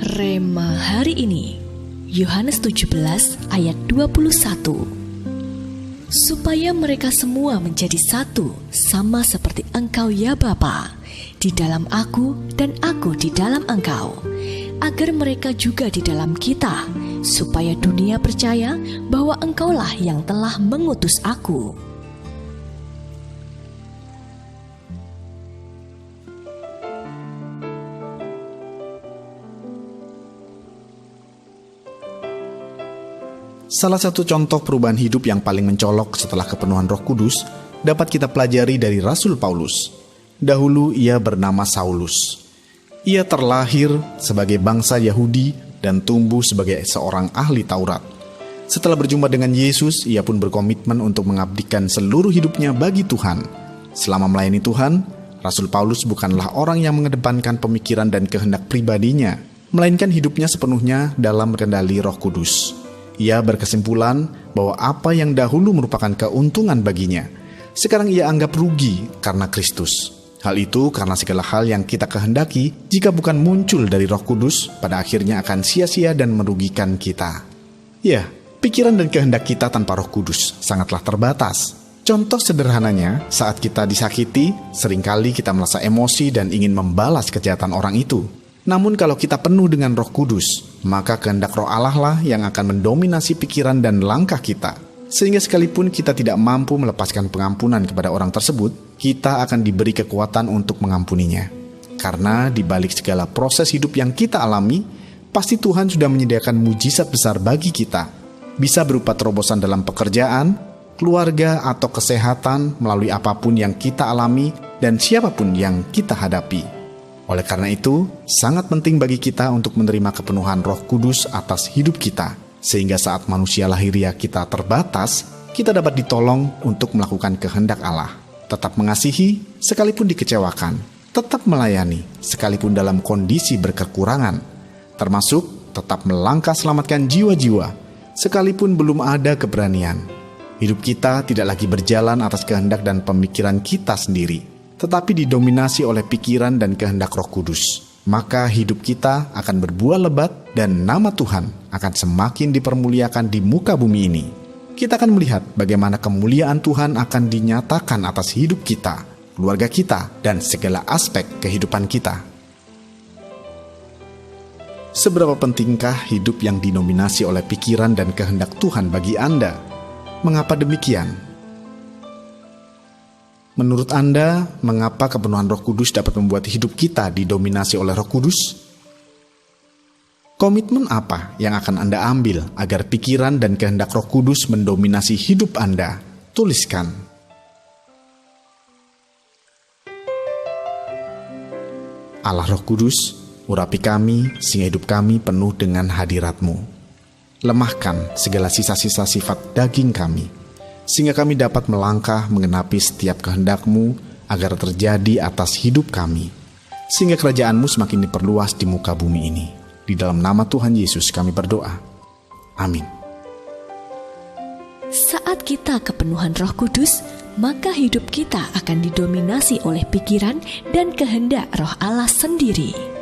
Rema hari ini, Yohanes 17 ayat 21. Supaya mereka semua menjadi satu, sama seperti Engkau ya Bapa, di dalam Aku dan Aku di dalam Engkau, agar mereka juga di dalam kita, supaya dunia percaya bahwa Engkaulah yang telah mengutus Aku. Salah satu contoh perubahan hidup yang paling mencolok setelah kepenuhan Roh Kudus dapat kita pelajari dari Rasul Paulus. Dahulu ia bernama Saulus. Ia terlahir sebagai bangsa Yahudi dan tumbuh sebagai seorang ahli Taurat. Setelah berjumpa dengan Yesus, ia pun berkomitmen untuk mengabdikan seluruh hidupnya bagi Tuhan. Selama melayani Tuhan, Rasul Paulus bukanlah orang yang mengedepankan pemikiran dan kehendak pribadinya, melainkan hidupnya sepenuhnya dalam kendali Roh Kudus. Ia berkesimpulan bahwa apa yang dahulu merupakan keuntungan baginya, sekarang ia anggap rugi karena Kristus. Hal itu karena segala hal yang kita kehendaki, jika bukan muncul dari Roh Kudus, pada akhirnya akan sia-sia dan merugikan kita. Ya, pikiran dan kehendak kita tanpa Roh Kudus sangatlah terbatas. Contoh sederhananya, saat kita disakiti, seringkali kita merasa emosi dan ingin membalas kejahatan orang itu. Namun kalau kita penuh dengan Roh Kudus, maka kehendak Roh Allah lah yang akan mendominasi pikiran dan langkah kita. Sehingga sekalipun kita tidak mampu melepaskan pengampunan kepada orang tersebut, kita akan diberi kekuatan untuk mengampuninya. Karena di balik segala proses hidup yang kita alami, pasti Tuhan sudah menyediakan mujizat besar bagi kita. Bisa berupa terobosan dalam pekerjaan, keluarga, atau kesehatan melalui apapun yang kita alami dan siapapun yang kita hadapi. Oleh karena itu, sangat penting bagi kita untuk menerima kepenuhan Roh Kudus atas hidup kita, sehingga saat manusia lahiriah kita terbatas, kita dapat ditolong untuk melakukan kehendak Allah, tetap mengasihi sekalipun dikecewakan, tetap melayani sekalipun dalam kondisi berkekurangan, termasuk tetap melangkah selamatkan jiwa-jiwa, sekalipun belum ada keberanian. Hidup kita tidak lagi berjalan atas kehendak dan pemikiran kita sendiri, tetapi didominasi oleh pikiran dan kehendak Roh Kudus. Maka hidup kita akan berbuah lebat dan nama Tuhan akan semakin dipermuliakan di muka bumi ini. Kita akan melihat bagaimana kemuliaan Tuhan akan dinyatakan atas hidup kita, keluarga kita, dan segala aspek kehidupan kita. Seberapa pentingkah hidup yang didominasi oleh pikiran dan kehendak Tuhan bagi Anda? Mengapa demikian? Menurut Anda, mengapa kepenuhan Roh Kudus dapat membuat hidup kita didominasi oleh Roh Kudus? Komitmen apa yang akan Anda ambil agar pikiran dan kehendak Roh Kudus mendominasi hidup Anda? Tuliskan. Allah Roh Kudus, urapi kami sehingga hidup kami penuh dengan hadirat-Mu. Lemahkan segala sisa-sisa sifat daging kami, sehingga kami dapat melangkah mengenapi setiap kehendak-Mu agar terjadi atas hidup kami, sehingga kerajaan-Mu semakin diperluas di muka bumi ini. Di dalam nama Tuhan Yesus kami berdoa. Amin. Saat kita kepenuhan Roh Kudus, maka hidup kita akan didominasi oleh pikiran dan kehendak Roh Allah sendiri.